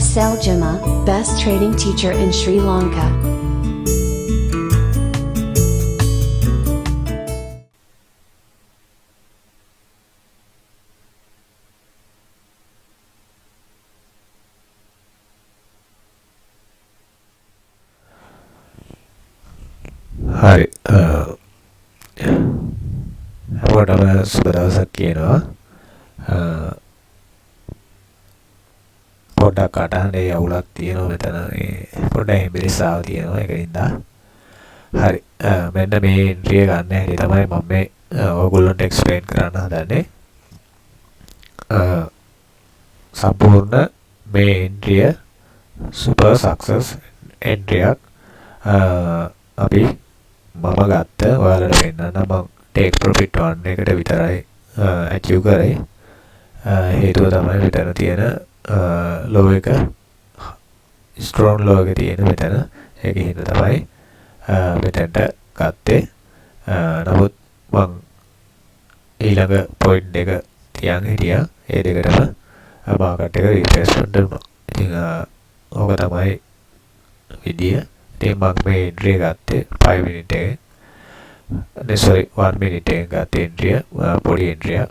SL Gemma, best trading teacher in Sri Lanka. හරි හැමෝටම සුබ දවසක් කියනවා පොඩ්ඩක් කටහඬේ අවුලක් තියෙනවා මෙතන පොඩ්ඩක් හිමිරිස්සාව තියෙනවා ඒකින්ද හරි මෙන්න මේ එන්ට්‍රිය ගන්න හැටි තමයි මම මේ ඔයගොල්ලන්ට එක්ස්ප්ලেইন කරන්න හදන්නේ සම්පූර්ණ මේ එන්ට්‍රිය සුපර් සක්සස් එන්ට්‍රියක් අපි මම ගත්ත ඔයාලට පෙන්නන්න මම ටේක් ප්‍රොෆිට් 1 එකට විතරයි අචීව් කරේ හේතුව තමයි මෙතන තියෙන ලෝ එක ස්ට්‍රෝං ලෝ එක තියෙන මෙතන ඒකෙන් හින්දා තමයි මෙතනට ගත්තේ නමුත් මම ඊළඟ පොයින්ට් එක තියන් හිටියා ඒ දෙකටම මාකට් එක රිට්‍රේස්මන්ට් වුණා ඉතින් ඕක තමයි විදිය ඉතින් මම මේ එන්ට්‍රි ගත්තේ 5 මිනිත් එකේ sorry 1 මිනිත් එකේ ගත්තේ එන්ට්‍රිය පොඩි එන්ට්‍රියක්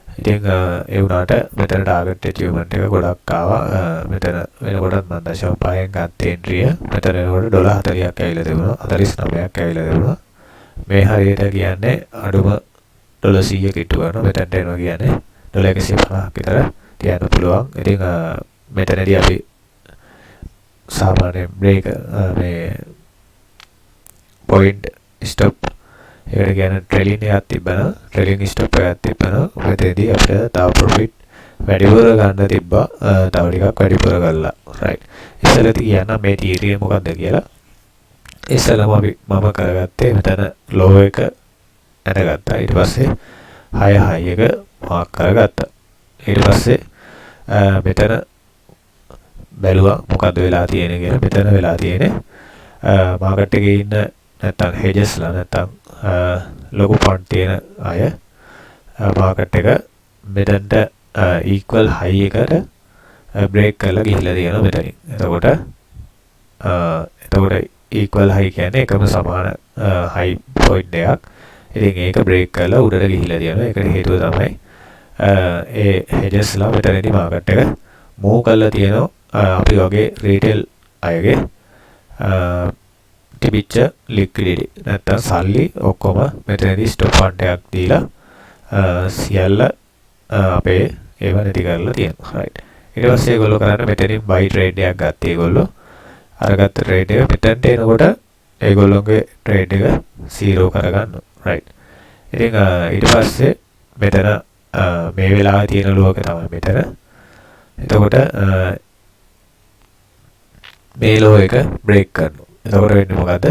ඉතින් ඒ වුණාට මෙතන ටාගට් ඇචීව්මන්ට් එක ගොඩක් ආවා මෙතන වෙනකොටත් මම 0.5න් ගත්තේ එන්ට්‍රිය මෙතන වෙනකොට ඩොලර් 40ක් ඇවිල්ලා තිබුණා 49ක් ඇවිල්ලා තිබුණා මේ හරියට කියන්නේ අඩුම ඩොලර් 100ක් ඉටු කරනවා මෙතනට එනවා කියන්නේ ඩොලර් 150ක් විතර තියන්න පුළුවන් ඉතින් මෙතනදී අපි සාමාන්‍ය බ්‍රේක් මේ පොයින්ට් ස්ටොප් ඒකට කියන්නේ ට්‍රේලින් එකක් තිබ්බනම් ට්‍රේලින් ස්ටොප් එකක් තිබ්බනම් මෙතනදී අපිට තව ප්‍රොෆිට් වැඩිපුර ගන්න තිබ්බා තව ටිකක් වැඩිපුර කරලා රයිට් ඉස්සෙල්ලා කියන්න මේ තීරිය මොකක්ද කියලා ඉස්සෙල්ලාම මම කරගත්තේ මෙතන ලෝ එක අරගත්තා ඊට පස්සේ හයි හයි එක මාක් කරගත්තා ඊට පස්සේ මෙතන බැලුවා මොකද්ද වෙලා තියෙන්නේ කියලා මෙතන වෙලා තියෙන්නේ මාකට් එකේ ඉන්න නැත්තම් හෙජස්ලා නැත්තම් ලොකු ෆන්ඩ් තියෙන අය මාකට් එක මෙතනට ඉක්වල් හයි එකට බ්‍රේක් කරලා ගිහිල්ලා තියෙනවා මෙතනින්. එතකොට ඉක්වල් හයි කියන්නේ එකම සමාන හයි පොයින්ට් එකක්. ඉතින් ඒක බ්‍රේක් කරලා උඩට ගිහිල්ලා තියෙනවා. ඒකට හේතුව තමයි ඒ හෙජස්ලා මෙතනදී මාකට් එක මූව් කරලා තියෙනවා අපි වගේ රීටේල් අයගේ තිබිච්ච ලික්විඩිටි නැත්තම් සල්ලි ඔක්කොම මෙතනදී ස්ටොප් ෆන්ඩ් එකක් දීලා සියල්ල අපේ ඒව නැති කරලා තියෙනවා රයිට් ඊට පස්සේ ඒගොල්ලෝ කරන්නේ මෙතනින් බයි ට්‍රේඩ් එකක් ගත්තා ඒගොල්ලෝ අරගත්ත ට්‍රේඩ් එක මෙතනට එනකොට ඒගොල්ලෝගේ ට්‍රේඩ් එක 0 කරගන්නවා රයිට් ඉතින් ඊට පස්සේ මෙතන මේ වෙලාවේ තියෙන ලෝක තමයි මෙතන එතකොට මේ ලෝ එක බ්‍රේක් කරනවා එතකොට වෙන්නේ මොකද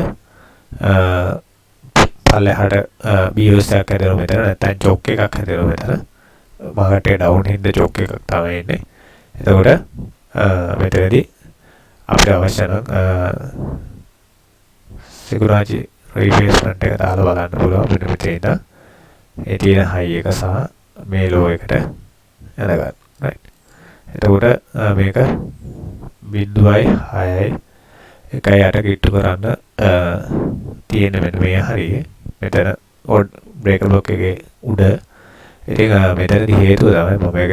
පල්ලෙහාට BOS එකක් හැදෙනවා මෙතන නැත්නම් චොක් එකක් හැදෙනවා මෙතන මාකට් එක ඩවුන් හින්දා චොක් එකක් තමයි එන්නේ එතකොට මෙතනදී අපිට අවශ්‍ය නම් සිකුරාජි රිප්ලේස්මන්ට් එක දාලා බලන්න පුළුවන් මෙන්න මෙතන ඒ තියෙන හයි එක සහ මේ ලෝ එකට යනගන්න රයිට් එතකොට මේක 0.6යි එකයි අට කිට්ටු කරන්න තියෙන මෙන්න මේ හරිය මෙතන ඔඩ් බ්‍රේක් බ්ලොක් එකේ උඩ ඉතින් මෙතනදී හේතුව තමයි මම මේක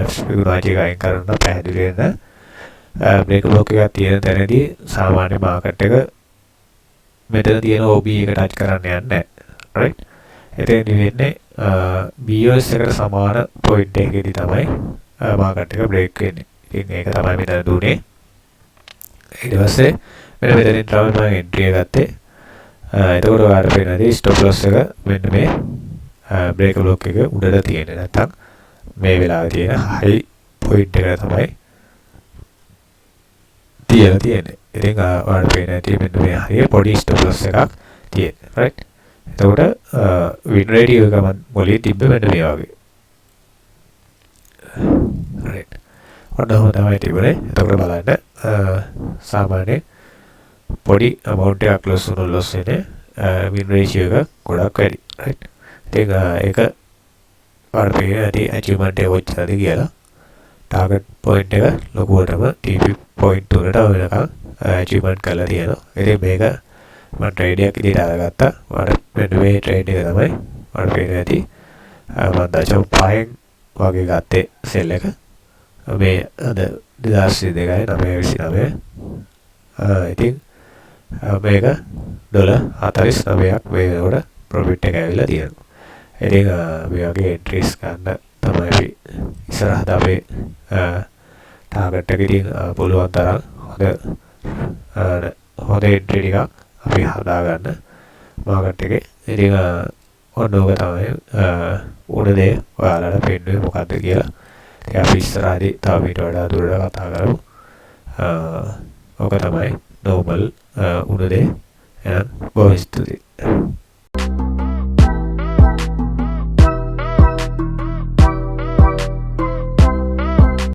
ෆිබොනාචි එක අයින් කරන්න පැහැදිලි වෙන බ්‍රේක් බ්ලොක් එකක් තියෙන තැනදී සාමාන්‍ය මාකට් එක මෙතන තියෙන OB එක ටච් කරන්න යන්නේ නැහැ රයිට් එතෙන්දි වෙන්නේ BOS එකට සමාන පොයින්ට් එකකදී තමයි මාකට් එක බ්‍රේක් වෙන්නේ ඉතින් ඒක තමයි මෙතන දුන්නේ ඊට පස්සේ මෙතනින් තමයි මම එන්ට්‍රි එක ගත්තේ එතකොට ඔයාලට පේනදී ස්ටොප් ලොස් එක මෙන්න මේ බ්‍රේක් බ්ලොක් එක උඩට තියෙන නැත්තම් මේ වෙලාවේ තියෙන හයි පොයින්ට් එක තමයි තියලා තියෙන්නේ. ඉතින් ඔයාලට පේන ඇති මෙන්න මේ හරිය පොඩි ස්ටොප් ලොස් එකක් තියෙන්නේ. රයිට්. එතකොට වින් රේඩියෝ එක මම මොලේ තිබ්බ මෙන්න මේ වගේ. රයිට්. ඔන්නම තමයි තිබුණේ. එතකොට බලන්න සාමාන්‍ය පොඩි amount එකක් ලොස් වුණොත් ලොස් වෙන්නේ win ratio එක ගොඩක් වැඩි right ඉතින් ඒක වර්පේ ඇති achievement එක කොච්චරද කියලා ටාගට් පොයින්ට් එක ලොකුවටම TP පොයින්ට් 3ට වෙනකම් achievement කරලා තියෙනවා. ඉතින් මේක මම ට්‍රේඩ් එකක් ඉදිරියට අරගත්තා. මට මෙන්න මේ ට්‍රේඩ් එක තමයි මට පේන්නේ ඇති. මම 0.5න් වගේ ගත්තේ සෙල් එක. මේ අද 2022යි 9/29. ඉතින් මේක $49ක් මේ වෙනකොට ප්‍රොෆිට් එක ඇවිල්ලා තියෙනවා. ඉතින් මේ වගේ එන්ට්‍රීස් ගන්න තමයි අපි ඉස්සරහට අපේ ටාගට් එක ඉතින් පුළුවන් තරම් හොඳ එන්ට්‍රි ටිකක් අපි හදාගන්න මාකට් එකේ. ඉතින් ඔන්න ඕක තමයි උන දේ ඔයාලට පෙන්නුවේ මොකද්ද කියලා. ඉතින් අපි ඉස්සරහදී තව ඊට වඩා දුරට කතා කරමු. ඕක තමයි normal උන දේ. එහෙනම් බොහොම ස්තුතියි.